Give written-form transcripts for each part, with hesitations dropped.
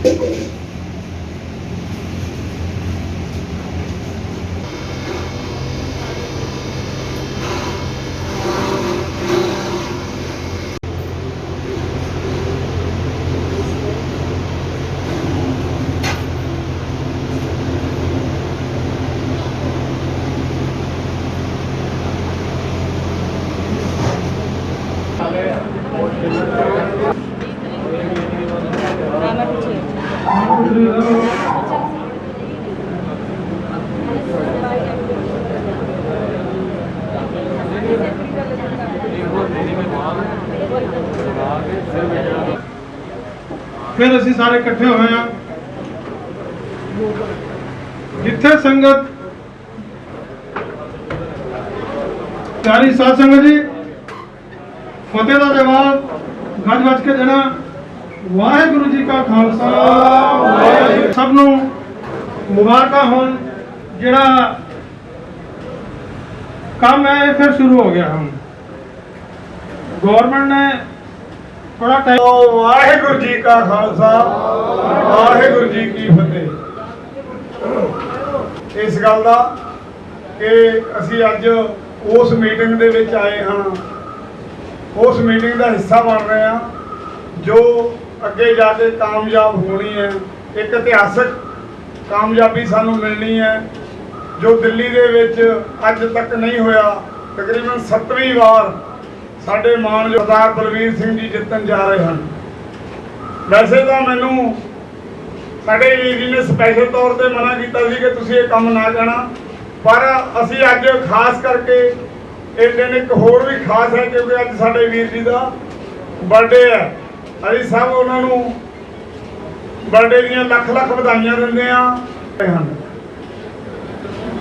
फिर असी सारे इकट्ठे होए हैं जिथे संगत प्यारी साध संगत जी फतेह का जवाब गज गज के देना। वाहिगुरु जी का खालसा सबनों मुबारक होन। जिहड़ा काम है फिर शुरू हो गया। हम गवर्नमेंट ने थोड़ा टाइम। वाहिगुरु जी का खालसा वाहिगुरु जी की फतेह। इस गल का कि असी अज उस मीटिंग दे विच आए हाँ, उस मीटिंग का हिस्सा बन रहे हैं जो अगे जाके कामयाब होनी है। एक इतिहासक कामयाबी सानू मिलनी है जो दिल्ली दे विच अज तक नहीं होया। तकरीबन 7वीं बार साडे मानयोग सरदार बलवीर सिंह जी जितन जा रहे हैं। वैसे तो मैनू साडे वीर जी ने स्पैशल तौर पर मना किया कि तुसीं ये काम ना करना, पर असी अज खास करके इस दिन एक होर भी खास है क्योंकि अज साडे वीर जी का बर्थडे है। अभी सब उन्होंने बर्थडे दियां लख लख बधाइयां दिंदे हैं।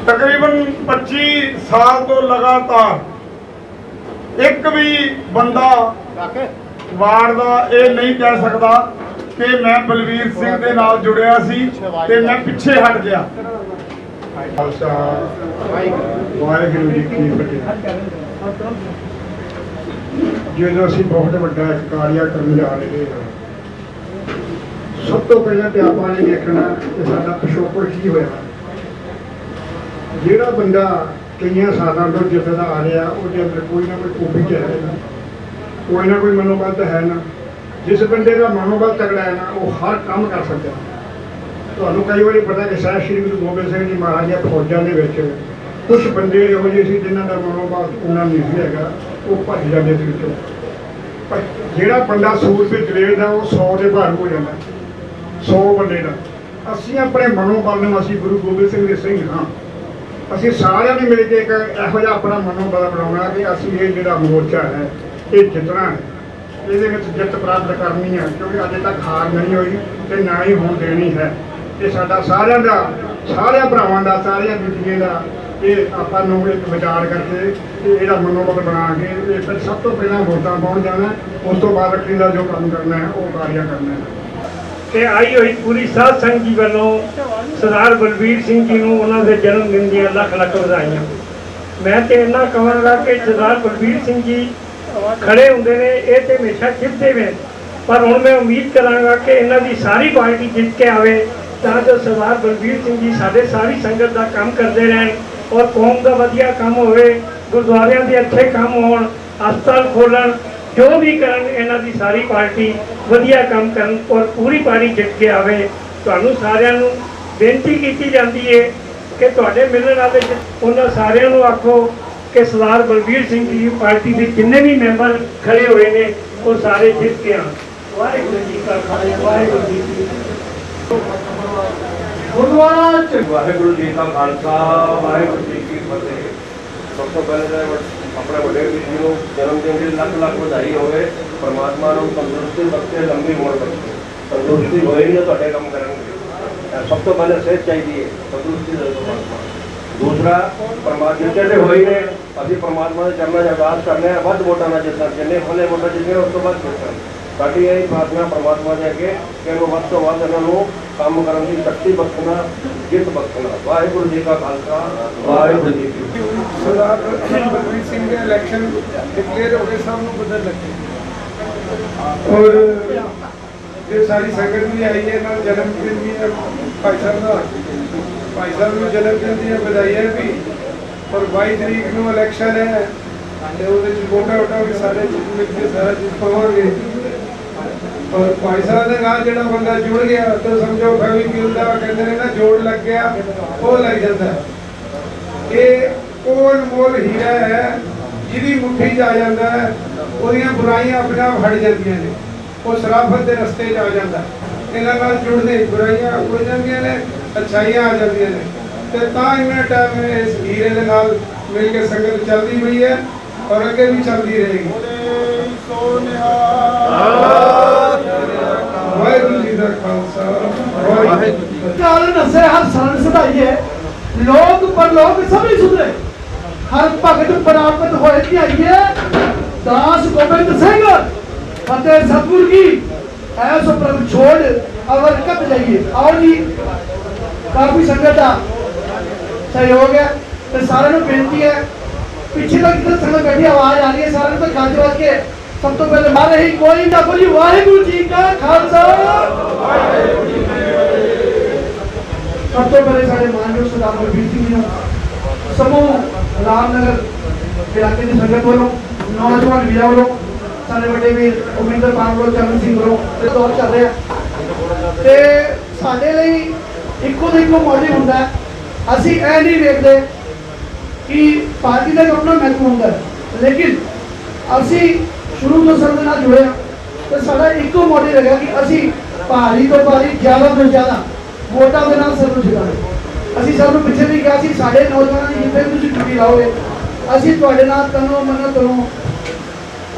तकरीबन 25 साल तो लगातार एक भी बंदा वार्ड का ये नहीं कह सकता कि मैं बलवीर सिंह के नाल जुड़िया सी ते मैं पिछे हट गया। वाहिगुरू जी की फतेह। जो असीं बहुत वड्डा एक कार्य करन जा रहे हैं, सब तो पहले तो आपने देखना कि साडा पिछोकड़ की होया। जिहड़ा बंदा कई सालों तो जितदा आ रहा उसके अंदर कोई ना कोई खूबी तो है ना, कोई ना कोई मनोबल तो है ना। जिस बंदे का मनोबल तगड़ा है ना वो हर काम कर सकता है। तो कई बार पता कि शायद श्री गुरु गोबिंद सिंह जी महाराज दी फौजां दे विच कुछ बंदे इहो ਜਿਹੇ ਸੀ जिन्हां दा मनोबल उन्ना नहीं हैगा, वो भज जाते थे विचों। पर जिहड़ा बंदा सूर ते दलेर दा वो 100 ਦੇ भार हो जाता, 100 बंदे दा। असीं अपने मनोबल नूं असीं गुरु गोबिंद सिंह दे सिंह हाँ, असीं सारिਆਂ ने मिल के एक इहो जिहा अपना मनोबल बनाउणा कि असीं ये जिहड़ा मोर्चा है ये जितना है, ਇਹਦੇ ਵਿੱਚ ਜਿੱਤ ਪ੍ਰਾਪਤ ਕਰਨੀ ਹੈ। क्योंकि अजे तक हार नहीं हुई ਤੇ ना ही होण देनी है। ये साडा सारिਆਂ ਦਾ, सारे भरावां ਦਾ, सारिਆਂ ਬੀਬੀਆਂ ਦਾ ਇਹ ਆਪਾਂ ਨੂੰ ਇੱਕ ਵਿਚਾਰ ਕਰਕੇ ਇਹਦਾ ਮਨੋਬਲ ਬਣਾ ਕੇ ਇਹ ਫਿਰ ਸਭ ਤੋਂ ਪਹਿਲਾਂ ਵੋਟਾਂ ਪਾਉਣ ਜਾਣਾ, ਉਸ ਤੋਂ ਬਾਅਦ ਰੱਖੜੀ ਦਾ ਜੋ ਕੰਮ ਕਰਨਾ ਹੈ ਉਹ ਕਾਰਿਆ ਕਰਨਾ ਹੈ। ਤੇ ਆਈ ਹੋਈ ਪੂਰੀ ਸਾਧ ਸੰਗਤ ਜੀ ਵੱਲੋਂ ਸਰਦਾਰ ਬਲਵੀਰ ਸਿੰਘ ਜੀ ਨੂੰ ਉਹਨਾਂ ਦੇ ਜਨਮ ਦਿਨ ਦੀਆਂ ਲੱਖ ਲੱਖ ਵਧਾਈਆਂ। ਮੈਂ ਤੇ ਇੰਨਾ ਕਹਾਂਗਾ ਕਿ ਸਰਦਾਰ ਬਲਵੀਰ ਸਿੰਘ ਜੀ ਖੜੇ ਹੁੰਦੇ ਨੇ ਇਹ ਤੇ ਹਮੇਸ਼ਾ ਖਿੱਚਦੇ ਵੇ, ਪਰ ਹੁਣ ਮੈਂ ਉਮੀਦ ਕਰਾਂਗਾ ਕਿ ਇਹਨਾਂ ਦੀ ਸਾਰੀ ਪਾਰਟੀ ਜਿੱਤ ਕੇ ਆਵੇ ਤਾਂ ਜੋ ਸਰਦਾਰ ਬਲਵੀਰ ਸਿੰਘ ਜੀ ਸਾਡੇ ਸਾਰੀ ਸੰਗਤ ਦਾ ਕੰਮ ਕਰਦੇ ਰਹਿਣ ਔਰ ਕੌਮ ਦਾ ਵਧੀਆ ਕੰਮ ਹੋਵੇ, ਗੁਰਦੁਆਰਿਆਂ ਦੇ ਅੱਛੇ ਕੰਮ ਹੋਣ, ਹਸਪਤਾਲ ਖੋਲ੍ਹਣ, ਜੋ ਵੀ ਕਰਨ ਇਹਨਾਂ ਦੀ ਸਾਰੀ ਪਾਰਟੀ ਵਧੀਆ ਕੰਮ ਕਰਨ ਔਰ ਪੂਰੀ ਪਾਰਟੀ ਜਿੱਤ ਕੇ ਆਵੇ। ਤੁਹਾਨੂੰ ਸਾਰਿਆਂ ਨੂੰ ਬੇਨਤੀ ਕੀਤੀ ਜਾਂਦੀ ਹੈ ਕਿ ਤੁਹਾਡੇ ਮਿਲਣ ਵਾਲੇ ਉਹਨਾਂ ਸਾਰਿਆਂ ਨੂੰ ਆਖੋ कि सरदार बलवीर सिंह जी पार्टी के जिन्ने भी मैंबर खड़े हुए हैं वो सारे जित के आए। वाहिगुरू जी का खालसा वाहिगुरू जी की गुरुद्वारा वाहिगुरू जी का खालसा वाहिगुरू जी की फतेह। सब तो पहले अपने बड़े वीर जी को जन्मदिन की लख लख बधाई होवे। परमात्मा को तंदुरुस्ती बख्शे, लंबी उम्र बख्शे। तंदुरुस्ती होएगी तो तुहाडे काम करेंगे। सब तो पहले सेहत चाहिए, तंदुरुस्ती दे परमात्मा। दूसरा परमात्मा कहते हुए ने अभी परमात्मा के चरणों में अरदास करने वध वोटा ना जितना जिन्हें फले वोटा जितने उस तो वध जितन साड़ी यही प्रार्थना परमात्मा के अगे कि वो वध तो वध इन्होंने काम करने की शक्ति बख्शना, जित बख्शना। वाहिगुरू जी का खालसा वाहिगुरू जी की। सरदार बलवीर सिंह के इलेक्शन डिक्लेयर हो गए, सब बदल लगे और ਤੇ ਸਾਰੀ ਸੰਗਤ ਵੀ ਆਈ ਹੈ, ਨਾਲ ਜਨਮ ਦਿਨ ਵੀ ਹੈ ਭਾਈ ਸਾਹਿਬ ਦਾ। ਭਾਈ ਸਾਹਿਬ ਨੂੰ ਜਨਮ ਦਿਨ ਦੀਆਂ ਵਧਾਈਆਂ ਵੀ। ਔਰ 22 ਤਰੀਕ ਨੂੰ ਇਲੈਕਸ਼ਨ ਹੈ ਤੇ ਉਹਦੇ ਚ ਵੋਟਾਂ ਵੀ ਸਾਰੇ ਮਿਲ ਕੇ ਸਾਰਾ ਚੀਜ਼ ਪਾਵਾਂਗੇ। ਔਰ ਭਾਈ ਸਾਹਿਬ ਦੇ ਨਾਲ ਜਿਹੜਾ ਬੰਦਾ ਜੁੜ ਗਿਆ ਤਾਂ ਸਮਝੋ ਫੈਵੀਕਿਲ ਦਾ ਕਹਿੰਦੇ ਨੇ ਨਾ ਜੋੜ ਲੱਗ ਗਿਆ, ਉਹ ਲੱਗ ਜਾਂਦਾ। ਇਹ ਕੋਲ ਮੋਲ ਹੀਰਾ ਹੈ, ਜਿਹਦੀ ਮੁੱਠੀ 'ਚ ਆ ਜਾਂਦਾ ਹੈ ਉਹਦੀਆਂ ਬੁਰਾਈਆਂ ਆਪਣੇ ਆਪ ਹਟ ਜਾਂਦੀਆਂ ਨੇ, ਉਹ ਸ਼ਰਾਫਤ ਦੇ ਰਸਤੇ 'ਚ ਆ ਜਾਂਦਾ। ਇਹਨਾਂ ਨਾਲ ਜੁੜਦੇ ਬੁਰਾਈਆਂ ਉੜ ਜਾਂਦੀਆਂ ਨੇ, ਅੱਛਾਈਆਂ ਆ ਜਾਂਦੀਆਂ ਨੇ। ਤੇ ਤਾਂ ਇੰਨਾ ਟਾਈਮ ਇਸ ਹੀਰੇ ਦੇ ਨਾਲ ਮਿਲ ਕੇ ਸੰਗਤ ਚੱਲਦੀ ਪਈ ਹੈ ਔਰ ਅੱਗੇ ਵੀ ਚੱਲਦੀ ਰਹੇਗੀ। ਵਾਹਿਗੁਰੂ ਜੀ ਦਾ ਖਾਲਸਾ, ਵਾਹਿਗੁਰੂ ਜੀ ਕੀ ਕਾਰਨ ਹਸੇ ਹਰ ਸਰਨ ਸਦਾਈਏ, ਲੋਕ ਪਰਲੋਕ ਸਭੀ ਸੁਧਰੇ, ਹਰ ਭਗਤ ਪ੍ਰਾਪਤ ਹੋਏ ਧਿਆਈਏ, दास गोविंद सिंह फतेह सतगुरु की ऐसो प्रभ छोड़ अवर कब जाइए। आओ जी, काफी संगत का सहयोग है तो सारे बेनती है। पीछे तक कितने संगत बैठी आवाज आ रही है, सारे तो गाज बाज के सब तो पहले मारे ही कोई ना बोली वाहिगुरु जी का खालसा। सब तो पहले सारे मानयोग सरदार बलबीर सिंह जी समूह रामनगर इलाके की संगत वालों, नौजवान वीर वालों, सारे बड़े वीर उमिंदर पाल वालों, चरण सिंह वालों दौर चल रहे हैं ते साडे लई इक्को तो इक्को मोटिव हुंदा है। असीं ऐ नहीं वेखदे कि पार्टी का अपना महत्व हुंदा है, लेकिन असीं शुरू तो सर दे नाल जुड़े हां ते साडा इक्को मोटिव है कि असीं भारी तो भारी ज़्यादा तो ज़्यादा वोटां दे नाल सर नूं जिताना। ਅਸੀਂ ਸਭ ਨੂੰ ਪਿੱਛੇ ਵੀ ਕਿਹਾ ਸੀ ਸਾਡੇ ਨੌਜਵਾਨਾਂ ਦੀ ਜਿੱਥੇ ਵੀ ਤੁਸੀਂ ਡਿਊਟੀ ਲਾਓਗੇ ਅਸੀਂ ਤੁਹਾਡੇ ਨਾਲ ਤਨੋ ਮਨ ਕਰੋ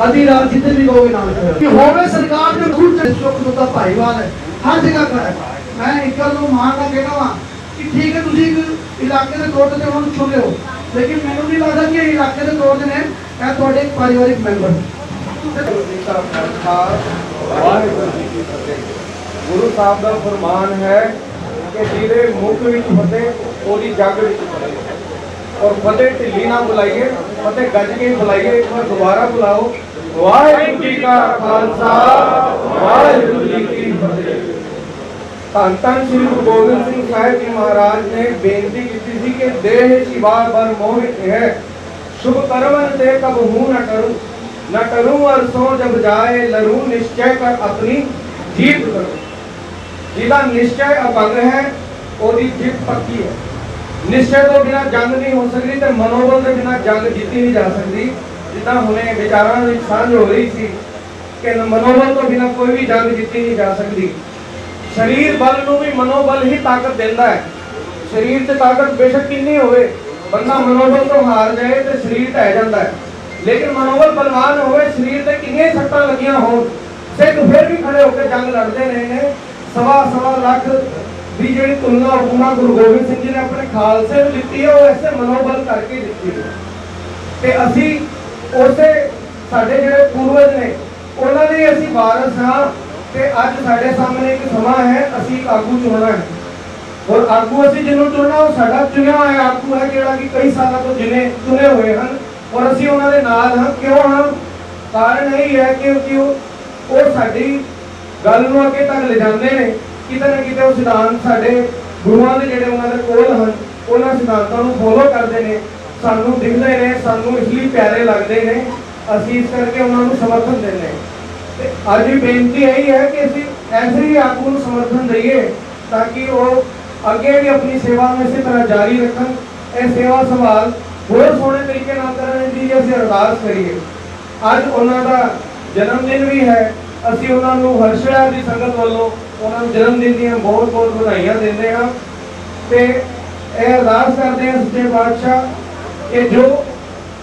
ਅੱਧੀ ਰਾਤ ਜਿੱਥੇ ਵੀ ਕਹੋਗੇ ਨਾਲ ਕਿ ਹੋਵੇ ਸਰਕਾਰ ਦੇ ਖੁਦ ਸੁੱਖ ਦਾ ਭਾਈਵਾਲ ਹੈ ਹਰ ਜਗ੍ਹਾ ਕਰ ਹੈ। ਮੈਂ ਇੱਕ ਗੱਲ ਨੂੰ ਮਾਨਣਾ ਕਹਿਣਾ ਵਾ ਕਿ ਠੀਕ ਹੈ ਤੁਸੀਂ ਇੱਕ ਇਲਾਕੇ ਦੇ ਤੌਰ ਤੇ ਉਹਨਾਂ ਨੂੰ ਚੁਣੇ ਹੋ, ਲੇਕਿਨ ਮੈਨੂੰ ਨਹੀਂ ਲੱਗਦਾ ਕਿ ਇਹ ਇਲਾਕੇ ਦੇ ਤੌਰ ਤੇ ਨੇ ਇਹ ਤੁਹਾਡੇ ਇੱਕ ਪਰਿਵਾਰਿਕ ਮੈਂਬਰ। ਗੁਰੂ ਸਾਹਿਬ ਦਾ ਫਰਮਾਨ ਹੈ कि जिहदे मुख विच फतेह ओदी जग विच फतेह। और फतेह ढिली ना बुलाइए, फतेह गज के बुलाइए। एक बार दोबारा बुलाओ, वाहिगुरू जी का खालसा, वाहिगुरू जी की फतेह। धन धन श्री गुरु गोबिंद सिंह साहिब जी महाराज ने बेनती की थी कि देह शिवा बर मोहित है, शुभ कर्मन ते कबहू न करूं और सो जब जाए लरूं, निश्चय कर अपनी जीत करूं। जिहदा निश्चय अभंग है ओदी जीत पक्की है। निश्चय तो बिना जंग नहीं हो सकती ते मनोबल के बिना जंग जीती नहीं जा सकती। जिदा हुणे विचारां विच सांझ हो रही थी कि मनोबल तो बिना कोई भी जंग जीती नहीं जा सकती। शरीर बल नूं भी मनोबल ही ताकत देता है। शरीर से ताकत बेशक कितनी होवे, बंदा मनोबल तो हार जाए तो शरीर ढह जाता है, लेकिन मनोबल बलवान होवे, शरीर ते कितनी सट्टां लगियां होण, सिख फिर भी खड़े होकर जंग लड़ते रहे ने। सवा लाख की जी तुलना हुकूमा गुरु गोबिंद सिंह जी ने अपने खालसे में दी है, वो ऐसे मनोबल करके दी है। ते असी उसे साडे जिहड़े पूर्वज ने उन्हां दे असी वारस हां ते अज साडे सामने एक समा है, असी एक आगू चुनना है। और आगू असी जिन्हों चुनना वो साडा चुनिया होया आगू है जिहड़ा कि कई सालों तो चुने हुए हैं और असी उन्हां दे नाल हां। क्यों हां? कारण यही है कि वो साडी गल नूं अगे तक ले जाते हैं। किते ना किते वो सिद्धांत साडे गुरुआं दे जिहड़े उन्हां दे कोल हन उन्हां सिद्धांतां नूं फॉलो करदे ने, सानूं दिखदे ने, सानूं इसलिए प्यारे लगदे ने, असीं इस करके उन्हां नूं समर्थन दिंदे ने। ते अज भी बेनती यही है कि असीं ऐसे ही आगू नूं समर्थन दईए ताकि वो अगे भी अपनी सेवा में इसी तरह जारी रखन। यह सेवा संभाल होर सोहणे तरीके नाल करन दी असीं अरदास करिए। अज उन्हां दा जन्मदिन भी है, ਅਸੀਂ ਉਹਨਾਂ ਨੂੰ ਹਰਸ਼ਿਆ ਦੀ ਸੰਗਤ ਵੱਲੋਂ ਉਹਨਾਂ ਨੂੰ ਜਨਮ ਦਿਨ ਦੀਆਂ ਬਹੁਤ ਬਹੁਤ ਵਧਾਈਆਂ ਦਿੰਦੇ ਹਾਂ ਤੇ ਇਹ ਅਰਦਾਸ ਕਰਦੇ ਹਾਂ ਸੱਚੇ ਪਾਤਸ਼ਾਹ ਕਿ ਜੋ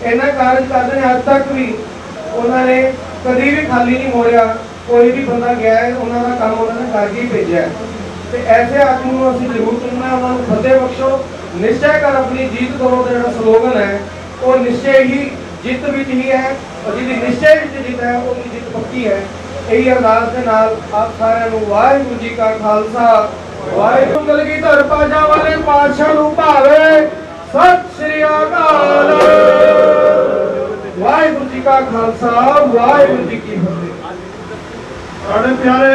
ਇਹਨਾਂ ਕਾਰਜ ਕਰਦੇ ਨੇ ਅੱਜ ਤੱਕ ਵੀ ਉਹਨਾਂ ਨੇ ਕਦੀ ਵੀ ਖਾਲੀ ਨਹੀਂ ਮੋੜਿਆ। ਕੋਈ ਵੀ ਬੰਦਾ ਗਿਆ ਹੈ ਉਹਨਾਂ ਦਾ ਕੰਮ ਉਹਨਾਂ ਨੇ ਕਰਕੇ ਹੀ ਭੇਜਿਆ ਤੇ ਐਸੇ ਆਦਮੀ ਨੂੰ ਅਸੀਂ ਜ਼ਰੂਰ ਚੁਣਨਾ, ਉਹਨਾਂ ਨੂੰ ਫਤਿਹ ਬਖਸ਼ੋ। ਨਿਸ਼ਚੈ ਕਰ ਆਪਣੀ ਜੀਤ ਕਰੋ ਦਾ ਜਿਹੜਾ ਸਲੋਗਨ ਹੈ ਉਹ ਨਿਸ਼ਚੈ ਹੀ ਜਿੱਤ ਵਿੱਚ ਹੀ ਹੈ, और जिहदी निश्चय विच जित है उसकी जित पक्की है। यही अरदास के नाल आप सारिਆਂ ਨੂੰ वाहिगुरू जी का खालसा वाहिगुरू कलगीधर पाजा वाले पातशाह ਨੂੰ भावे सत श्री अकाल। वाहिगुरू जी का खालसा वाहिगुरू जी की फतेह। साढ़े प्यारे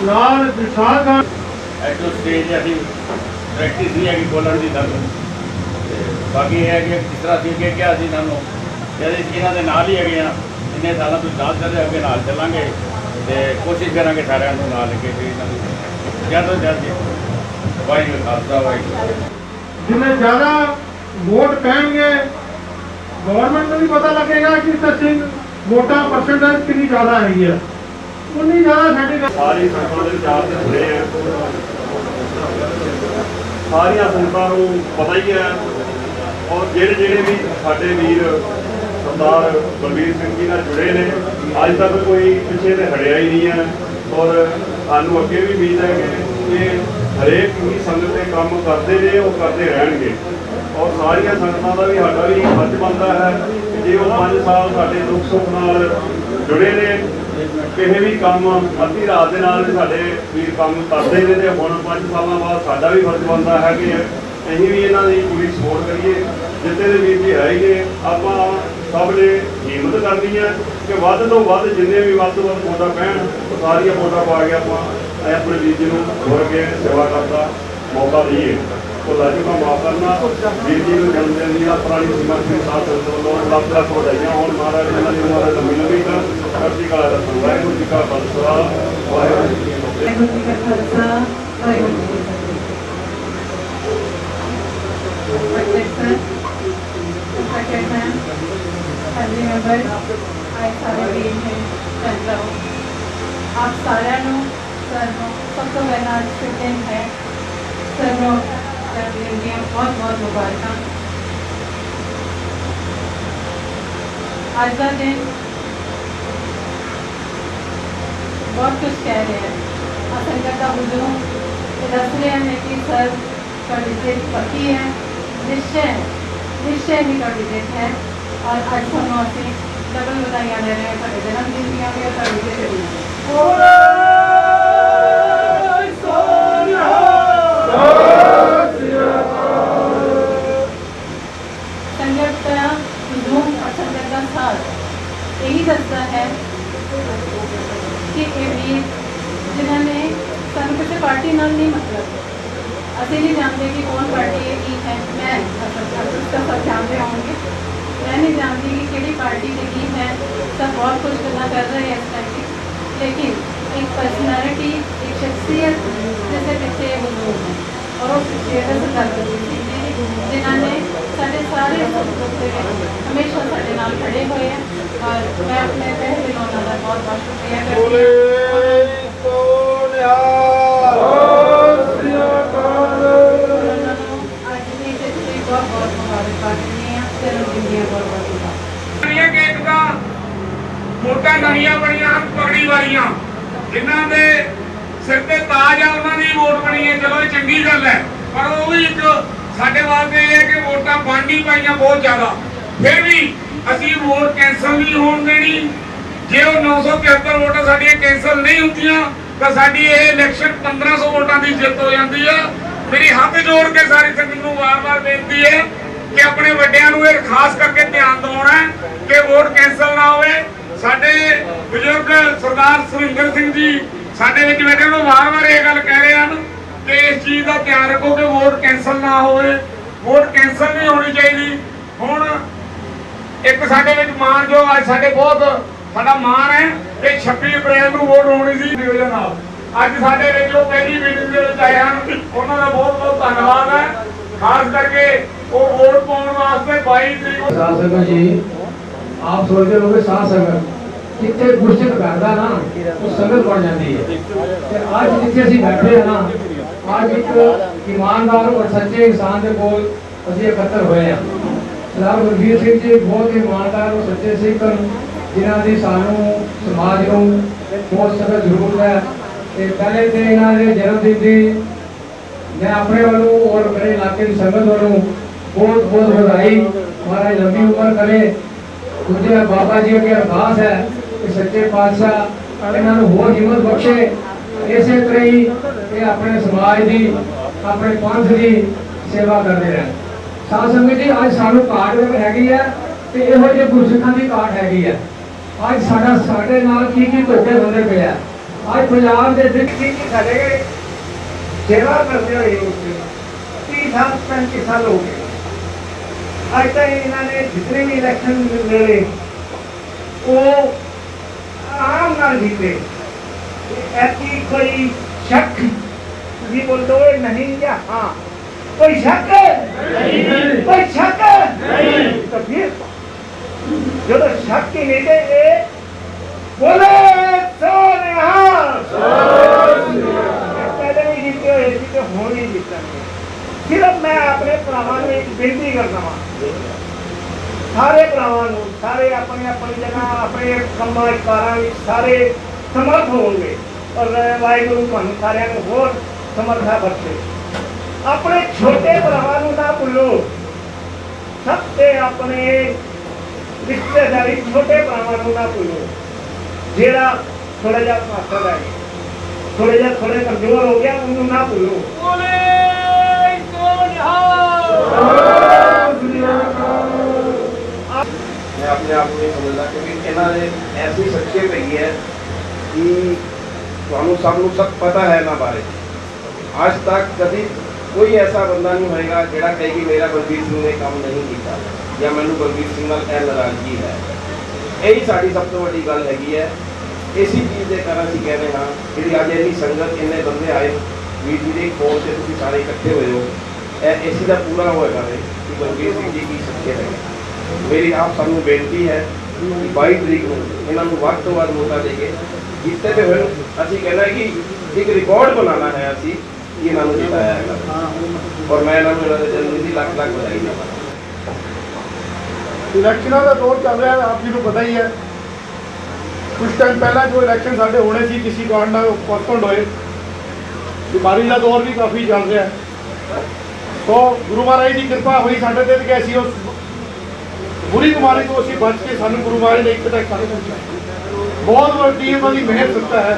ਨਾਲ ਵਿਸ਼ਾਲ ਖਾਨ ਐਟੋ ਸਟੇਜ ਅਸੀਂ ਪ੍ਰੈਕਟਿਸ ਨਹੀਂ ਹੈਗੀ ਬੋਲਣ ਦੀ ਸਾਨੂੰ ਤੇ ਬਾਕੀ ਇਹ ਹੈ ਕਿ ਜਿਸ ਤਰ੍ਹਾਂ ਅਸੀਂ ਅੱਗੇ ਕਿਹਾ ਸੀ ਇਹਨਾਂ ਨੂੰ ਕਿ ਅਸੀਂ ਇਹਨਾਂ ਦੇ ਨਾਲ ਹੀ ਹੈਗੇ ਆ ਇੰਨੇ ਸਾਲਾਂ ਤੋਂ ਸਾਥ ਚੱਲੇ ਅੱਗੇ ਨਾਲ ਚੱਲਾਂਗੇ ਤੇ ਕੋਸ਼ਿਸ਼ ਕਰਾਂਗੇ ਸਾਰਿਆਂ ਨੂੰ ਨਾਲ ਲੈ ਕੇ ਵੀ ਇਹਨਾਂ ਨੂੰ ਜ਼ਿਆਦਾ ਤੋਂ ਜ਼ਿਆਦਾ ਵਾਹਿਗੁਰੂ ਖਾਲਸਾ ਵਾਹਿਗੁਰੂ ਜਿੰਨੇ ਜ਼ਿਆਦਾ ਵੋਟ ਪੈਣਗੇ ਗਵਰਨਮੈਂਟ ਨੂੰ ਵੀ ਪਤਾ ਲੱਗੇਗਾ ਕਿ ਸਿੰਘ ਵੋਟਾਂ ਪਰਸੈਂਟੇਜ ਕਿੰਨੀ ਜ਼ਿਆਦਾ ਹੈਗੀ ਹੈ ਉਨੀ ਜ਼ਿਆਦਾ ਸਾਡੀ ਸਾਰੀ ਸੰਗਤਾਂ ਦੇ ਵਿਚਾਰ ਤੇ ਖੜੇ ਆ ਸਾਰੀਆਂ ਸੰਗਤਾਂ ਨੂੰ ਪਤਾ ਹੀ ਹੈ ਔਰ ਜਿਹੜੇ ਵੀ ਸਾਡੇ ਵੀਰ ਸਰਦਾਰ ਬਲਬੀਰ ਸਿੰਘ ਜੀ ਨਾਲ ਜੁੜੇ ਨੇ ਅੱਜ ਤੱਕ ਕੋਈ ਪਿੱਛੇ ਤੇ ਹਟਿਆ ਹੀ ਨਹੀਂ ਹੈ ਔਰ ਸਾਨੂੰ ਅੱਗੇ ਵੀ ਉਮੀਦ ਹੈ ਕਿ ਹਰੇਕ ਹੀ ਸੰਗਤ ਦੇ ਕੰਮ ਕਰਦੇ ਨੇ ਉਹ ਕਰਦੇ ਰਹਿਣਗੇ ਔਰ ਸਾਰੀਆਂ ਸੰਗਤਾਂ ਦਾ ਵੀ ਸਾਡਾ ਵੀ ਫਰਜ਼ ਬਣਦਾ ਹੈ ਕਿ ਜੇ ਉਹ 5 ਸਾਲ ਸਾਡੇ ਦੁੱਖ ਸੁੱਖ ਨਾਲ ਜੁੜੇ ਨੇ ਕਿਸੇ ਵੀ ਕੰਮ ਅੱਧੀ ਰਾਤ ਦੇ ਨਾਲ ਸਾਡੇ ਵੀਰ ਕੰਮ ਕਰਦੇ ਨੇ ਤੇ ਹੁਣ 5 ਸਾਲਾਂ ਬਾਅਦ ਸਾਡਾ ਵੀ ਫਰਜ਼ ਬਣਦਾ ਹੈ ਕਿ ਅਸੀਂ ਵੀ ਇਹਨਾਂ ਦੀ ਪੂਰੀ ਸਪੋਰਟ ਕਰੀਏ ਜਿੱਤੇ ਦੇ ਵੀਰ ਜੀ ਹੈਗੇ ਆਪਾਂ ਸਭ ਨੇ ਹਿੰਮਤ ਕਰਨੀ ਹੈ ਕਿ ਵੱਧ ਤੋਂ ਵੱਧ ਜਿੰਨੇ ਵੀ ਵੱਧ ਤੋਂ ਵੱਧ ਵੋਟਾਂ ਪੈਣ ਉਹ ਸਾਰੀਆਂ ਵੋਟਾਂ ਪਾ ਕੇ ਆਪਾਂ ਆਪਣੇ ਵੀਰ ਜੀ ਨੂੰ ਹੋਰ ਕੇ ਸੇਵਾ ਕਰਦਾ ਮੌਕਾ ਦਈਏ ਉਹ ਲਾਜੂ ਦਾ ਮਾਫ ਕਰਨਾ ਵੀਰ ਜੀ ਨੂੰ ਜਨਮ ਦਿਨ ਦੀਆਂ ਪੁਰਾਣੀ ਸਮਰਥੀ ਸਾਥ ਵੱਲੋਂ ਲੱਖ ਲੱਖ ਵਧਾਈਆਂ ਹੋਣ ਮਹਾਰਾਜ ਇਹਨਾਂ ਦੀ ਉਮਰ ਲੰਬੀ ਲੰਬੀ ਕਰ ਕਰਦੀ ਕਾਲਾ ਦਾ ਵਾਹਿਗੁਰੂ ਜੀ ਕਾ ਖਾਲਸਾ ਵਾਹਿਗੁਰੂ ਜੀ ਕੀ ਫਤਿਹ। ਵਾਹਿਗੁਰੂ ਜੀ ਕਾ ਖਾਲਸਾ ਵਾਹਿਗੁਰੂ ਜੀ ਕੀ ਫਤਿਹ। फैमिली मैंबर आए सारे वीर हैं भैन भराओ आप सारे सर सब तो पहला शुभ दिन है सर जन्मदिन दी बहुत बहुत मुबारक। आज का दिन बहुत कुछ कह रहे हैं संगत का हुजूम दस रहे हैं कि सर का विजिट पक्की है निश्चय ही का विजिट है और आज हम अभी डबल बधाइयां दे रहे हैं जन्मदिन दियां भी और विजिट भी। संगत का हुजूम और संगत का साथ यही दसता है कि ये वीर जिन्होंने सानू किसी पार्टी नाल नहीं मतलब असं नहीं जानते कि कौन पार्टी है मैं उसका सब जानते होंगे मैं नहीं जानती कि किहड़ी पार्टी से की है सब बहुत कुछ गल्लां कर रहे हैं इस टाइम लेकिन एक पर्सनैलिटी एक शख्सियत जैसे पीछे हुजूर है और उस शख्सियत सरदार बलबीर सिंह जी जिन्होंने साढ़े सारे हमेशा साढ़े नाल खड़े हुए हैं और मैं अपने तहे दिलों उन्होंने बहुत बहुत शुक्रिया करती वोटा नवीं बनिया पगड़ी वालियां जिन्हों के सिर ते ताज है उन्होंने वोट बनी है चलो ये चंगी गल है पर वो भी एक साडे वास्ते ये है कि वोटां बन नहीं पाइयां बहुत ज़्यादा फिर भी असीं वोट कैंसल नहीं होण देनी जे वो 973 वोटां साडियां कैंसल नहीं होंदियां तो साडी ये इलैक्शन 1500 वोटां की जित हो जाती है। मेरी हाथ जोड़ के सारी संगत नूं वार-वार बेनती है कि अपने वड्डियां नूं ये खास करके ध्यान दिवाउणा है कि वोट कैंसल ना होवे। साडे बुजुर्ग सरदार सुरिंदर सिंह जी साडे विच बैठे उन्होंने वार-वार ये गल कह रहे हैं कि इस चीज़ का ध्यान रखो कि वोट कैंसल ना होवे वोट कैंसल नहीं होनी चाहिए। हुण एक साडे विच मान जो अज साडे बहुत साडा मान है कि 26 अप्रैल को वोट होनी सी डिवीजन नाल अज साडे विच वो पहली मीटिंग दे विच आए हैं उन्हां दा बहुत बहुत धन्नवाद है खास करके वो वोट पाउण वास्ते 22 तरीक साध संगत जी आप सोचते हो साध संगत जिथे गुरसित बैठता ना वो संगत बन जाती है। आज जिथे असीं बैठे हैं ना आज एक ईमानदार और सच्चे इंसान के कोल असीं इकट्ठे हुए हैं। सरदार बलबीर सिंह जी बहुत ही ईमानदार और सच्चे सिख जिन्हां दी सानू समाज नूं बहुत सख्त जरूरत है। ते पहले ते इन्हां दे जन्मदिन दी मैं अपने वालों और मेरे इलाके की संगत वालों बहुत बहुत बधाई महाराज लंबी उम्र करे। दूजे बाबा जी अगे अरदास है कि सच्चे पातशाह इन्हां नूं होर हिम्मत बख्शे इसे तरह ही ये अपने समाज की अपने पंथ की सेवा करते रहें। साध संगत जी अज सानू घाट हैगी है तो इहो जिहे गुरसिखां की घाट हैगी है। अज साडे नाल की धोखे बंदे पे है आज पंजाब के सिख साढ़े सेवा करते हुए 30 साल 35 साल हो गए। आज तक इन्होंने जितने भी इलेक्शन लड़े वो आराम नाल जीते। ऐसी कोई शक भी बोल दो नहीं या हाँ, कोई शक नहीं, कोई शक नहीं, तो फिर जो तो शक ही नहीं थे बोले पहले भी जीते हो जीते हो नहीं जीता। सिर्फ मैं अपने भरावां में एक बेनती करना वा, सारे भरावां नूं, सारे अपनी अपनी जगह अपने कंमां कारां विच सारे समर्थ होंगे और वाहिगुरू तुहानूं सारिआं नूं होर समर्था बख्शे। अपने छोटे भरावां नूं ना भुल्लो, सबसे अपने रिश्तेदारी छोटे भरावां नूं ना भुल्लो। जेड़ा थोड़ा जा मास्टर है, थोड़े कमजोर हो गया उन्होंने ना भूलो। मैं अपने आप को नहीं समझता क्योंकि इन्होंने ऐसी शख्सियत हैगी है कि थानू सब पता है ना बारे। आज तक कभी कोई ऐसा बंदा नहीं होएगा जेड़ा कहे कि मेरा बलबीर सिंह ने काम नहीं किया या मैनू बलबीर सिंह नाल यह नाराजगी है। यही साड़ी सब तो बड़ी गल हैगी है। इसी चीज़ के कारण असीं कहते हाँ जी अज इन्नी संगत इन्ने बंदे आए वीर जी के फोन से तुसीं सारे इकट्ठे हुए हो, इसी का पूरा होएगा कि बलबीर सिंह जी की शख्सियत है। मेरी आप सबनूं बेनती है कि 22 तरीक को इन्होंने वक्त तो वध वोटा दे के जीते तो हुए असीं कहना है कि एक रिकॉर्ड बनाना है असीं कि इन्होंने जिताया है। और मैं इन्होंने इन्होंने जन्मदिन की लख लख बधाई देवां। इलैक्शनों का दौर चल रहा है, आप जी को पता ही है। कुछ टाइम पहला जो इलैक्शन साढ़े होने सी किसी कारण पोस्टपोन्ड होए, बीमारी का दौर भी काफ़ी चल रहा है। तो गुरु महाराज की कृपा हुई साढ़े ते कि असीं उस बुरी बीमारी को असीं बच के सानू गुरु महाराज ने एक तक सारे पहुंचाया। बहुत बड़ी उन्होंने मेहर सत्ता है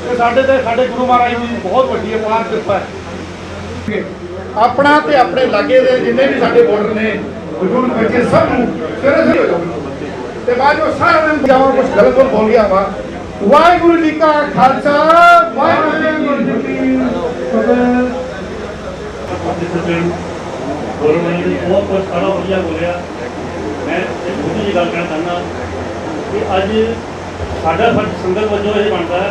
तो साढ़े ते साढ़े गुरु महाराज की बहुत बड़ी अपार कृपा है। अपना ते अपने लागे दे जिन्ने भी साढ़े वोटर ने बुजुर्ग बच्चे सब सवेरे हो जाओ ते बाद में सारा दिन जावा कुछ गलत बोल गया वा। वाहिगुरू जी का खालसा वाहिगुरू जी की फतेह। बहुत कुछ सारा वधिया बोलिया। मैं एक छोटी जी गल कहना चाहना कि अज साडा फर्ज संगत वजों ये बनता है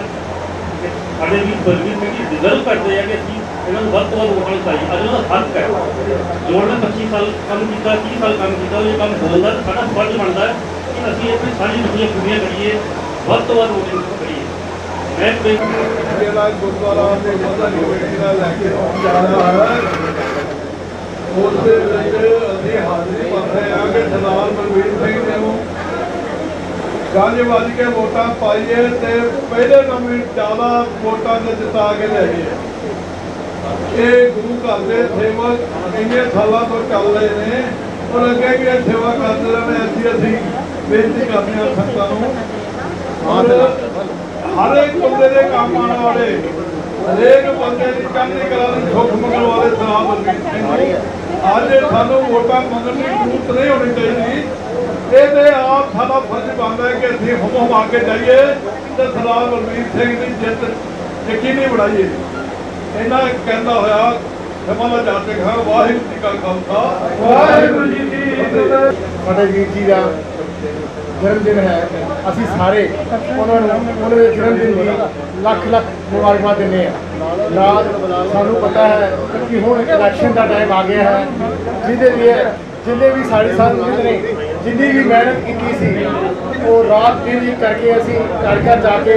कि साढ़े भी बलबीर सिंह जी डिजर्व करते हैं कि असीं इन्होंने वध तो वध वोटां चाहिए। अज उन्होंने हक है जोड़ ने 25 साल काम किया 30 साल काम किया ये काम बोलता है साडा फर्ज बनता है कि असीं अपनी सारी दुनिया पूरियां करिए वध तो वध वोटिंग करिए। मैं गुरुद्वारा लैके जाना है उसके अभी हाजिरी भर रहे हैं कि सरदार बलबीर सिंह ने गज बज के वोटा पाइए तो पहले नंबर ज़्यादा वोटा से जिता के ले गए। ये गुरु घर के सेवक कई सालों तो चल रहे हैं और अगे भी ये सेवा करते रहे। असी बेनती करते हैं संगतां नूं हर एक बंदे के काम आने वाले हरेक बंदे की चढ़ती कला की सुख मंगण वाले सरदार बलबीर सिंह अज सानू वोटा मंगण की जरूरत नहीं होनी चाहिए। ये आप साडा फर्ज बनता है कि असीं हुम हुमा के जाइए तो सरदार बलबीर सिंह की जित यकीनी बनाइए। इन्ना कहता होया समाला जाते खां वाहिगुरू जी का खालसा वाहिगुरू जी की फतेह। साडे वीर जी का जन्मदिन है, असीं सारे उन्होंने जन्मदिन की लख लख मुबारकबाद देने नाल सानू पता है कि हुण इलैक्शन का टाइम आ गया है जिहदे लिए जिन्हें भी साड़ी संगत ने जिन्नी भी मेहनत की सी वो रात दिन करके असीं घर घर जाके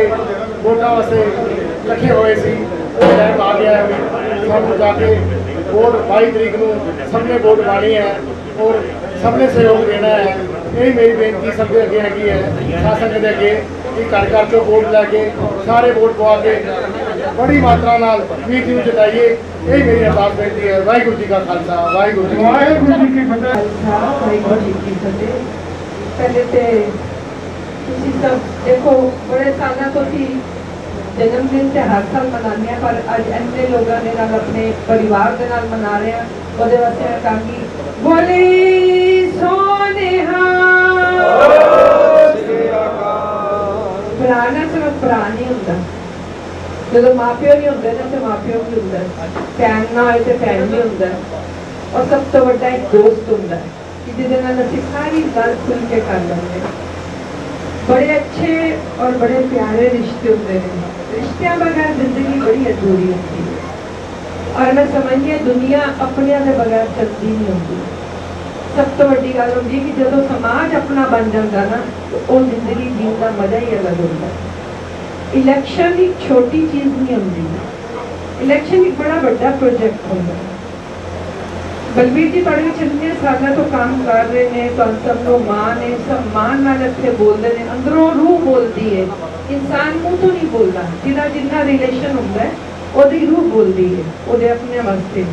वोटां वास्ते इकट्ठे होए सी। वो टाइम आ गया है सानू जाके वोट 22 तरीक को सबने वोट पानी है और सबने सहयोग देना है। यही मेरी बेनती सबके अगे हैगी है शासन के अगे कि घर घर चो वोट लैके सारे वोट पवा के बड़ी मात्रा नाल वीर जी जिताइए। यही मेरी अरदास बेनती है। वाहिगुरू जी का खालसा वाहिगुरू जी की फतेह। वाहिगुरू जी की फतेह। पहले तो तुसीं सब देखो बड़े सालों तो जन्मदिन से हर साल मनाने पर अज इतने लोगों ने नाल अपने परिवार के नाल मना रहे हैं ਉਹਦੇ ਵਾਸਤੇ ਮੈਂ ਕਹਾਂਗੀ ਬੋਲੀ ਸੋਨੇਹਾ ਭਰਾ ਨਾ ਸਿਰਫ ਭਰਾ ਨਹੀਂ ਹੁੰਦਾ ਜਦੋਂ ਮਾਪਿਓ ਨਹੀਂ ਹੁੰਦੇ ਨਾ ਤੇ ਮਾਪਿਓ ਵੀ ਹੁੰਦਾ, ਭੈਣ ਨਾ ਹੋਏ ਤੇ ਭੈਣ ਵੀ ਹੁੰਦਾ, ਔਰ ਸਭ ਤੋਂ ਵੱਡਾ ਇੱਕ ਦੋਸਤ ਹੁੰਦਾ ਕਿ ਜਿਹਦੇ ਨਾਲ ਅਸੀਂ ਸਾਰੀ ਗੱਲ ਖੁੱਲ ਕੇ ਕਰ ਲੈਂਦੇ ਹਾਂ। बड़े अच्छे और बड़े प्यारे रिश्ते होते हैं। रिश्तियां बगैर जिंदगी बड़ी अधूरी होती है और मैं समझिए दुनिया अपने के बगैर चलती नहीं होती। सब तो बड़ी गल होती है कि जो समाज अपना बन जाता ना तो वो जिंदगी जीने का मजा ही अलग होता है। इलेक्शन एक छोटी चीज़ नहीं होती, इलेक्शन एक बड़ा बड़ा प्रोजेक्ट होता है। बलबीर जी बड़े चंगे साल तो काम कर रहे हैं, तो सब लोग मां ने सब मान नाल इत्थे बोलते हैं, अंदरों रूह बोलती है। इंसान मुंह तो नहीं बोलता, जिदा जिन्ना रिलेशन होता है ओदी रूह बोलती है ओदे अपने वास्ते।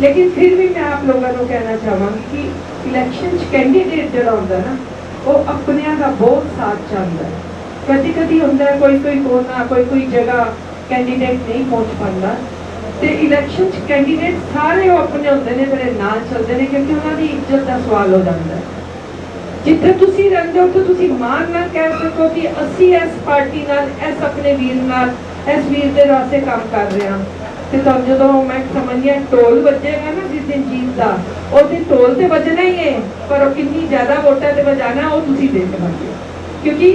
लेकिन फिर भी मैं आप लोगों को कहना चाहूँगी कि इलेक्शन कैंडीडेट जो होता है ना वो अपने का बहुत साथ चाहता है। कभी कभी होता है कोई कोई कोना कोई जगह कैंडीडेट नहीं पहुँच पाता, तो इलेक्शन कैंडीडेट सारे अपने होंगे ने मेरे नाल चलते हैं, क्योंकि उन्होंने इज्जत का सवाल हो जाता है। जिथे तुसी रहते हो तो तुसी मान नाल कह सको कि असी इस पार्टी नाल इस अपने वीर नाल इस वीर के वास्ते काम कर रहे हैं। तो तुम जो मैं समझिए ढोल बजेगा ना जिस दिन जीत का, उस दिन ढोल तो बजना ही है, पर वो कितनी ज़्यादा वोटा से बजाना वो तुसी देख पाओगे, क्योंकि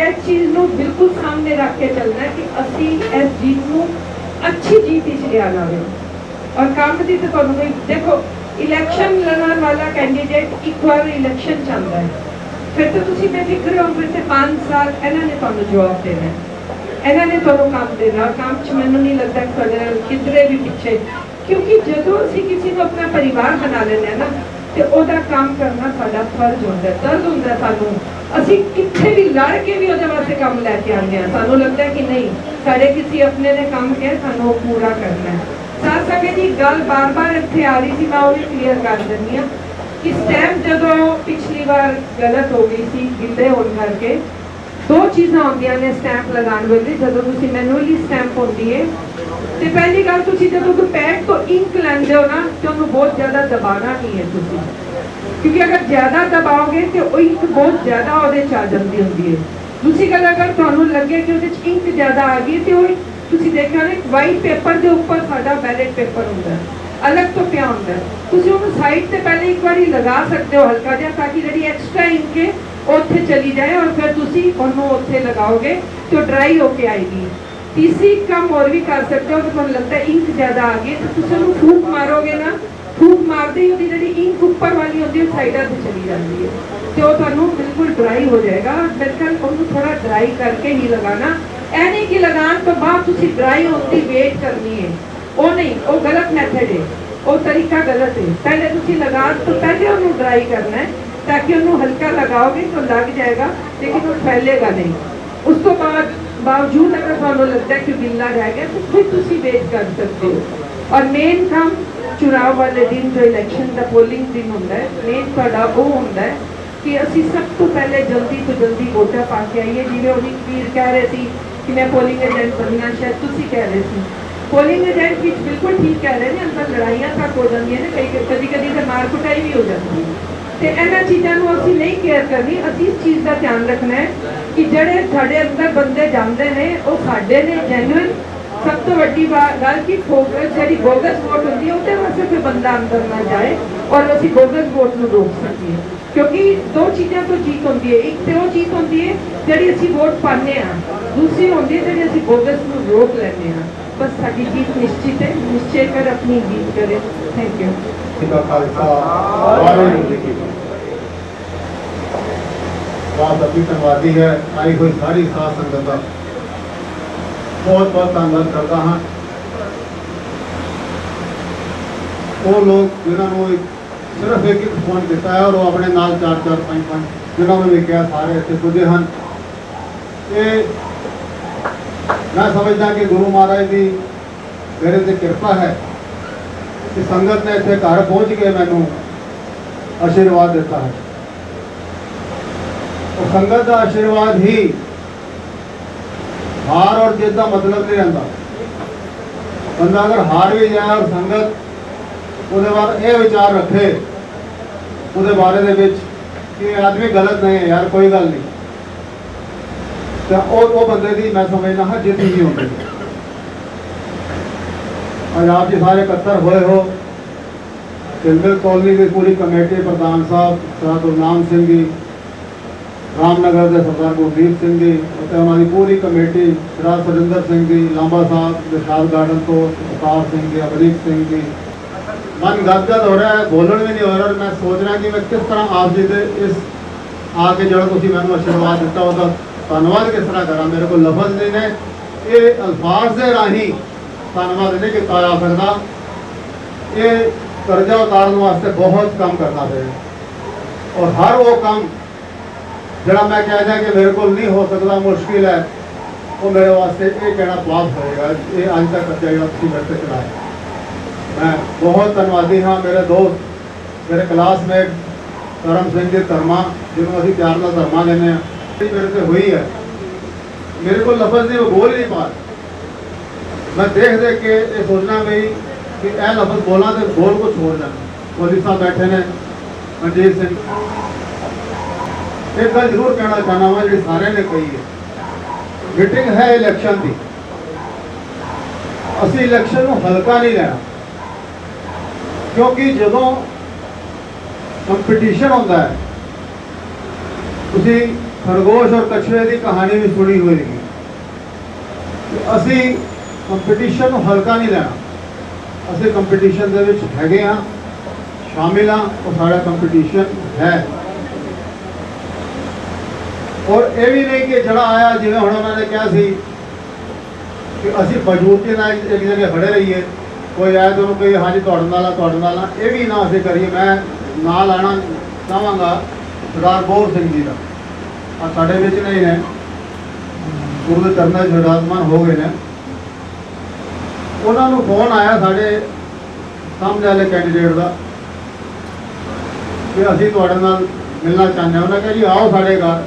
इस चीज़ को बिल्कुल सामने रख के चलना है कि असी इस जीत को अच्छी जीत इसलिए आना है। और काम की तो कोई देखो इलेक्शन लड़ने वाला कैंडीडेट एक बार इलेक्शन चाहता है, फिर तो तुसी बेफिक्र हो, फिर से 5 साल इन्होंने तुहानू जवाब देना है, इन्होंने तुहानू काम देना। काम च मैनू नहीं लगता कि किधरे भी पीछे, क्योंकि जो असी किसी को अपना परिवार बना लेने ना तो ओदा काम करना साडा फर्ज होता है, दर्द होता है सानू। असी कितने भी लड़ के भी ओदे वास्ते काम लैके आने हैं, सानू लगता है कि नहीं साढ़े किसी अपने ने काम किया सानू पूरा करना है। साथ संगे जी गल बार बार इत्थे आ रही थी, मैं वो भी क्लीयर कर देनी हाँ कि स्टैंप जो पिछली बार गलत हो गई थी गिले होने करके, 2 चीज़ां होंदियां ने स्टैंप लगाने वाली। जो तुसी मैनुअली स्टैंप होती है तो पहली गल तुसी जो पैड तो इंक लैंदे हो ना तो उन्होंने बहुत ज़्यादा दबाना नहीं है तुसी, क्योंकि अगर ज़्यादा दबाओगे तो इंक बहुत ज़्यादा वो आ जाती होती है। दूसरी गल अगर तुहानू लगे कि वो इंक ज़्यादा आ गई तो तुसी देखा ना वाइट पेपर के ऊपर साडा बैलेट पेपर होता है अलग तो पिया होता है, तुसी उन्होंने साइड से पहले एक बार लगा सकते हो हल्का जहा, ताकि जी एक्सट्रा इंक है उत्थे चली जाए और फिर तुसी उन्होंने उत्थे लगाओगे तो ड्राई होके आएगी। तीसरी काम और भी कर सकते हो कि तुहानू लगता है इंक ज़्यादा आ गई तो तुसी उन्होंने फूक मारोगे ना, फूक मारते ही जी इंक ऊपर वाली होती है साइडा से चली जाती है, तो तुहानू बिल्कुल ड्राई हो जाएगा। बिल्कुल उन्होंने थोड़ा ड्राई करके ही लगाना, ऐ नहीं कि लगाने तो बाद तुसी ड्राई होने की वेट करनी है, वो नहीं, वो गलत मैथड है, वो तरीका गलत है। पहले तुसी लगाने तो पहले उन्होंने ड्राई करना है, ताकि उन्होंने हल्का लगाओगे तो लग जाएगा लेकिन वो फैलेगा नहीं। उस तो बावजूद अगर तुहानू लगता है कि गिला जाएगा तो फिर तुसी वेट कर सकते हो। और मेन काम चुनाव वाले दिन जो इलेक्शन का पोलिंग दिन होता है, मेन तुहाडा वो होता है कि असी सब तो पहले जल्दी तो जल्दी वोटा पा के आइए। जिवें उन्हीं वीर कह रहे थे कि मैं पोलिंग एजेंट बनना, शायद तुसी कह रहे थे पोलिंग एजेंट भी बिल्कुल ठीक कह रहे हैं, अंदर लड़ाइयाँ तक हो जाती हैं, कभी कभी तो मार कुटाई भी हो जाती है। तो इन्होंने चीज़ों को असी नहीं केयर करनी, असी इस चीज़ का ध्यान रखना है कि जोड़े साढ़े अंदर बंदे जाते हैं वो साढ़े ने जेन्युइन। सब तो वड्डी गल कि फोकस जी बोगस वोट होती है उसके वास्ते कोई बंदा अंदर ना जाए और असी बोगस वोट को रोक सकिए, क्योंकि 2 चीज़ों तो जीत होती है। एक तो वो जीत होती है जी असी वोट पाने, दूसरी होती है जी असी बोगस को रोक लेने। बस साड़ी जीत निश्चित है, निश्चय कर अपनी जीत करें। Thank you. बात अपनी धन्यवादी है आई हुई सारी साथ संगत का बहुत बहुत धन्यवाद करता हाँ। वो लोग जिन्होंने सिर्फ एक फोन किया है और वो अपने नाल 4-4 5-5 जिन्होंने भी कहा सारे इतने पुजे हैं। मैं समझदा कि गुरु महाराज की मेरे से कृपा है कि संगत ने इतने घर पहुँच के मैनू आशीर्वाद देता है। तो संगत का आशीर्वाद ही हार और जीत का मतलब नहीं रहता। बंदा अगर हार भी जाए और संगत उसके बाद यह विचार रखे उसके बारे में कि आदमी गलत नहीं है यार कोई गल नहीं, तो वो बंदे की मैं समझना हाँ जीत नहीं होती। ਅੱਜ ਆਪ ਜੀ ਸਾਰੇ ਇਕੱਤਰ ਹੋਏ ਹੋ। सिंगल कॉलोनी की पूरी कमेटी प्रधान साहब सरदार गुरनाम सिंह जी, रामनगर के सरदार गुरदीप सिंह जी और उन्होंने पूरी कमेटी सरदार सुरिंदर सिंह जी, लांबा साहब, विशाल गार्डन तो अवतार सिंह जी, अमरीक सिंह जी। मन गदगद हो रहा है, बोलन भी नहीं हो रहा। मैं सोच रहा कि मैं किस तरह आप जी के इस आके जो तुम मैं आशीर्वाद दिता उसका धन्यवाद किस तरह करा। मेरे को लफज नहीं ने, ये अल्फाज के राही धन्यवाद नहीं किया जा सकता। ये कर्जा उतारने वास्ते बहुत काम करना पड़ेगा और हर वो काम जरा मैं कहता कि मेरे को नहीं हो सकता, मुश्किल है, वो मेरे वास्ते ये कहना पास होएगा। ये अज तक कर्जा जो तुम मेरे से चलाए, मैं बहुत धन्यवादी हाँ। मेरे दोस्त, मेरे क्लासमेट करम सिंह जी धर्मा, जिन्होंने अभी प्यार ना धर्मा कहने मेरे से हुई है। मेरे को लफज नहीं, वो बोल ही नहीं पा। मैं देख देख के ये सोचना भी कि ए लफज बोला तो बोल को छोड़ जाना। मोदी साहब बैठे ने, मनजीत सिंह, एक गल जरूर कहना चाहना वा जी सारे ने कही है। मीटिंग है इलैक्शन की, असी इलैक्शन को हल्का नहीं लेना, क्योंकि जो कंपीटिशन होता है, तुसी खरगोश और कछुए की कहानी भी सुनी होगी। असी कंपीटिशन को हल्का नहीं लेना, असी कंपीटिशन के विच हैगे हाँ, शामिल हाँ और सारा कंपीटिशन है। और ये भी नहीं कि जड़ा आया जिवें हुण उन्होंने कहा सी कि असी मजबूती नाल एक जगह खड़े रहिए, कोई आए तो कोई हाँ जी तुहाडे नाल ये भी ना असीं करिए। मैं नाम लाना चाहांगा सरदार बोर सिंह जी का, साडे विच नहीं ने, गुरु के चरणों च विराजमान हो गए हैं। उन्होंने फोन आया साढ़े सामने वाले कैंडीडेट का कि असीं तुहाडे नाल मिलना चाहते हैं। उन्होंने कहा जी आओ साढ़े घर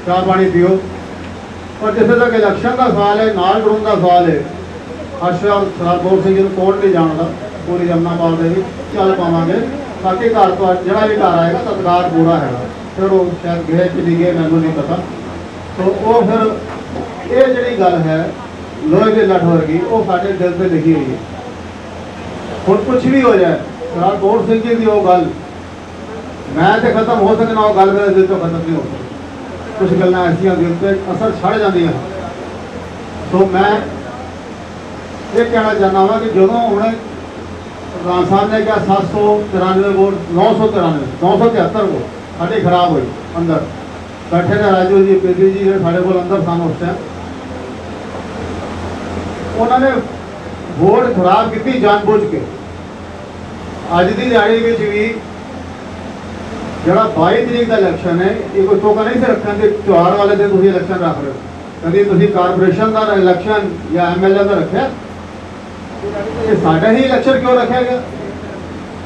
चाह पानी पियो। पर जिस तक इलैक्शन का सवाल है, नाल जुड़न का सवाल है, अशर सरदार बोर सिंह जी को कौन नहीं जानता, पूरी जमनापाल के भी चल पावे। बाकी घर तो जरा भी घर आएगा सत्कार पूरा है। फिर वो शायद गृह चली गए, मैनू नहीं पता। तो वो फिर ये जी गल है लोहे के लठ वर्गी, वो साढ़े दिल से लिखी हुई है। हुण कुछ भी हो जाए, सरदार बोर सिंह जी की वो गल मैं तो खत्म हो सकना, वो गल मेरे दिल तो खत्म नहीं हो सकती। कुछ गल्लां ऐसियां दिल पे असर छड़ जांदियां। तो मैं ये कहना चाहना वा कि जो उन्हें प्रधान साहब ने कहा 793 वोट 973 वोट साड़ी खराब हुई अंदर बैठे ने राजू जी, पीली जी साढ़े को अंदर सन उस टाइम, उन्होंने वोट खराब की जानबूझ के। अज की दिहाड़ी भी जरा 22 तरीक का इलैक्शन है, ये कोई चौका नहीं से रखा कि त्यौहार वाले दिन तुम इलैक्शन रख रहे हो। कभी तुम कारपोरेशन का इलैक्शन या MLA का रखा, ये साढ़ा ही इलैक्शन क्यों रखा गया?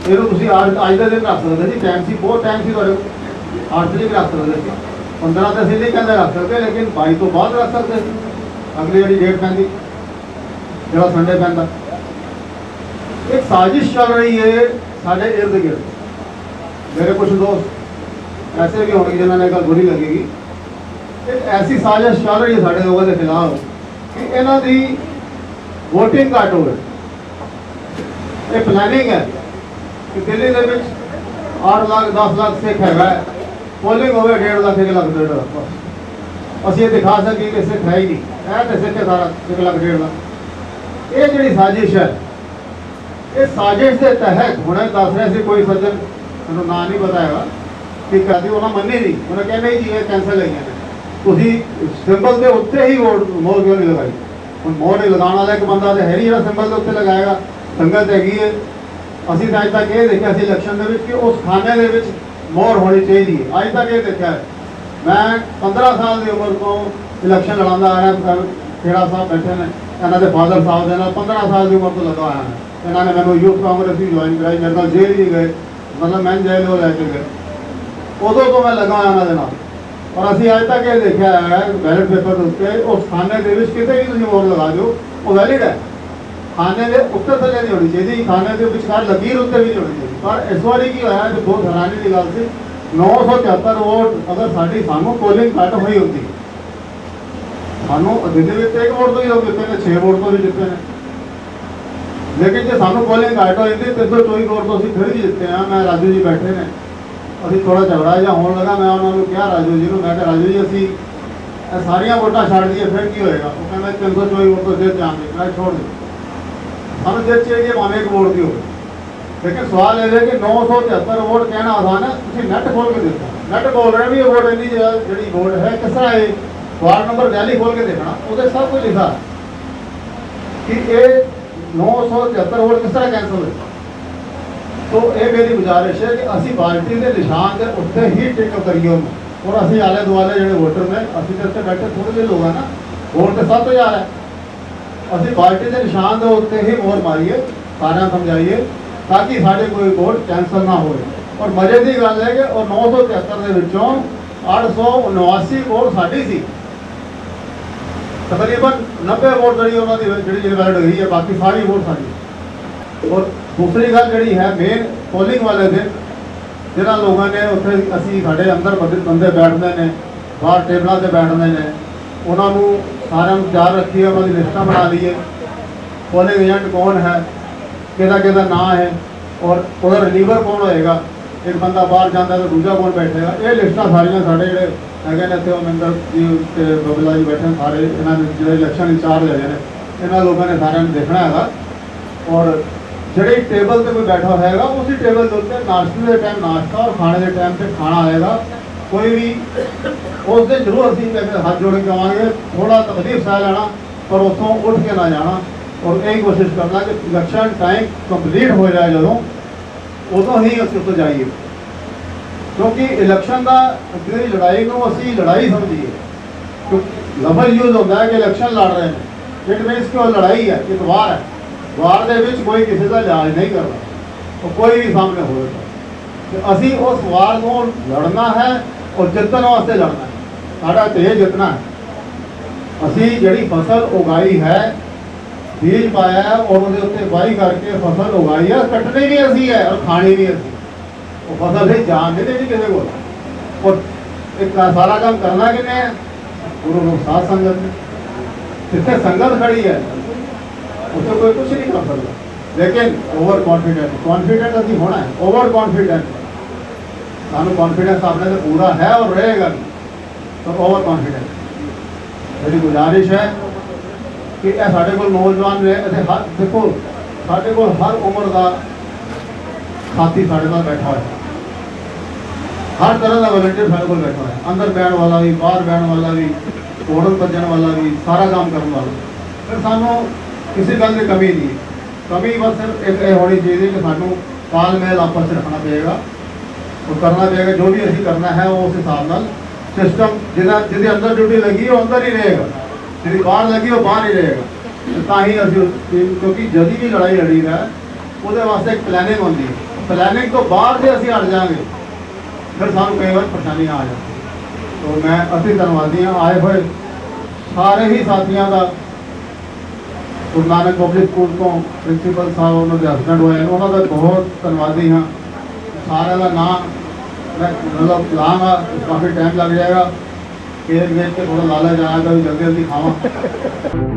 ये अज का दिन रख सकते जी, टाइम से बहुत टाइम से 8 तरीक रख सकते, 15 तो असं नहीं कहते रख सकते, लेकिन 22 तो बाद रख सकते। अगली जी डेट पैंती जो संडे पैंता। एक साजिश चल रही है साढ़े इर्द गिर्द। मेरे कुछ दोस्त ऐसे भी होंगे जिन्होंने गल बुरी लगेगी। एक ऐसी साजिश चल रही है साढ़े लोगों के खिलाफ कि इन्हों की वोटिंग घट हो। ये प्लैनिंग है कि दिल्ली के 8 लाख 10 लाख सिख है, पोलिंग हो 1.5 लाख 1 लाख 1.5 लाख। असीं दिखा सकें कि सिख है ही नहीं, है तो सिख है सारा 1 लाख 1.5 लाख। ये जी साजिश है, इस साजिश के तहत हुणे दस रहे थे कोई सज्जन, मैं ना नहीं बताएगा कि कहती उन्होंने मनी नहीं, उन्हें कहा नहीं जी ये कैंसल है तुम सिंबल के उत्ते ही वोट मोहर क्यों नहीं लगाई। हम मोहर नहीं लगाने वाला एक बंदा तो है नहीं जो सिंबल के उत्ते लगाएगा। संगत हैगी है, असीं तो अज तक ये देखा इलैक्शन के उस खाने के मोहर होनी चाहिए। अज तक ये देखा है, मैं 15 साल की उम्र को इलैक्शन लड़ा आ रहा। खेड़ा साहब बैठे ने, इन्हों के फादर साहब के 15 साल की उम्र तो लगा आया है। इन्होंने मैंने यूथ कांग्रेस भी ज्वाइन कराई, मेरे नाल जेल भी गए, मतलब मैं जेल वो लैके गए, उदों तो मैं लगा उन्होंने। और असी अज तक ये देखा है बैलेट पेपर के उत्ते उस खाने के कितने भी तुम वोट लगा दो वो वैलिड है। खाने के उत्ते थले नहीं होनी चाहिए, खाने के विचकार लकीर उत्ते भी नहीं होनी चाहिए। पर इस बार की होया जो बहुत हैरानी की गल सी, 973 वोट अगर साड़ी सानू पोलिंग घट हुई होती, सानू दिल्ली में 1 वोट तो ही लोग जितने ने, 6 वोट तो भी जितने ने। लेकिन जो सानू पोलिंग घट हो जाती 324 वोट तो असीं फिर भी जितते हैं। मैं राजू जी बैठे ने, अभी थोड़ा झगड़ा जिहा होने लगा, मैं उन्होंने कहा राजू जी को, मैं कहा राजू जी असीं सारिया वोटां छड्ड दईए फिर की होएगा। वो कहना 324 वोट तो जेल जाएंगे, मैं छोड़ दे सानू जेल चाहिए भावें एक वोट की हो। लेकिन सवाल यह है कि 973 वोट कहना आसान है, तुसीं नैट खोल के देखो, नैट बोल रहे भी ये वोट इन्नी जी वोट है किस तरह है, वार्ड नंबर 42 खोल के देखना, वो सब कुछ लिखा कि ये 973 वोट किस तरह कैंसल हुए। तो ये मेरी गुजारिश है कि असी पार्टी के निशान के उत्ते ही टिक करिए, और असी आले दुआले जो वोटर ने असी तो उत्ते बैठे थोड़े जे लोग हैं ना, वोट तो 7000 है, असी पार्टी के निशान के उत्ते ही मोहर मारीए, सारे समझाइए ताकि साढ़े कोई वोट कैंसल ना हो। और मजे की गल है कि 973 के 879 वोट साड़ी सी, तकरीबन 90 वोट जी वैलिड हुई है, बाकी सारी वोट साड़ी। और दूसरी गल जी है मेन पोलिंग वाले दिन जिन्होंने लोगों ने उत्थे असी साढ़े अंदर बंदे बैठते हैं, बाहर टेबलों से बैठते हैं, उन्होंने सारे तैयार रखिए, उन्होंने लिस्टा बना ली है, पोलिंग एजेंट कौन है, किहदा नाम है, और वह रिलीवर कौन होएगा, एक बंदा बाहर जाता तो दूजा कौन बैठेगा। ये लिस्टा सारिया साढ़े जो है इतने अमिंदर जी बबला जी बैठे सारे इन्होंने जो इलैक्शन इंचार्ज है इन्होंने लोगों ने सारे देखना है। और जी टेबल पर कोई बैठा होगा उसी टेबल के उत्ते नाश्ते के टाइम नाश्ता और खाने के टाइम पर खाना आएगा। कोई भी उस दिन जरूर असी हाथ जोड़ के कहेंगे थोड़ा तकलीफ सह लेना, पर उतों उठ के ना जाना, और यही कोशिश करना कि इलैक्शन टाइम कंप्लीट हो जाए जो उदों ही अस उत्ते जाइए, क्योंकि इलैक्शन का जी लड़ाई को असी लड़ाई समझिए। क्योंकि लफज यूज होता है कि इलैक्शन लड़ रहे हैं, इट मीनस कि लड़ाई है, एक वार है, वार के कोई किसी का लिहाज नहीं कर रहा, तो कोई भी सामने हो तो असी उस वार को लड़ना है और जितने वास्ते लड़ना है, साढ़ा तेज जितना है। असी जी फसल उगाई है, बीज पाया है और उसके उत्ते वाही करके फसल उगाई है, कटनी भी असी है और खानी भी असी, वो फसल ही जान नहीं देनी किसी को। और एक सारा काम करना किने है, गुरु लोग साथ संगत ने, जितने संगत खड़ी है उससे कोई कुछ नहीं कर सकता। लेकिन ओवर कॉन्फिडेंट अभी होना है, ओवर कॉन्फिडेंट सानू कॉन्फिडेंस अपने से पूरा है और रहेगा, तो ओवर कॉन्फिडेंस मेरी गुजारिश है कि यह साढ़े को नौजवान ने हर देखो साढ़े को हर उम्र का साथी साढ़े साथ बैठा है, हर तरह का वॉलंटियर साढ़े को बैठा है, अंदर बहन वाला भी, बाहर बहन वाला भी, ओढ़न भजन वाला भी, सारा काम करने वाला। फिर सानू किसी गल की कमी नहीं, कमी बस सिर्फ एक होनी चाहिए कि सानू तालमेल आपस में रखना पड़ेगा और करना पड़ेगा। जो भी असी करना है वो उस हिसाब नाल सिस्टम जिहदे अंदर ड्यूटी लगी वो अंदर ही रहेगा, जी बाहर लगी वो बाहर ही रहेगा। तो ही असी क्योंकि जदी भी लड़ाई लड़ी है वो वास्ते एक प्लैनिंग होती है, प्लैनिंग तो बाहर से असी हट जाएंगे फिर सानू कई बार परेशानी आ जाती। तो मैं अति धन्यवादी हाँ आए हुए सारे ही साथियों का, गुरु नानक पब्लिक स्कूल तो प्रिंसीपल साहब उन्होंने हसबैंड हुए उन्होंने बहुत धन्यवादी हाँ। सारे का नाम मैं मतलब लाँगा, काफ़ी टाइम लग जाएगा, केयर वेच के थोड़ा लालच आएगा भी जल्दी जल्दी खावा।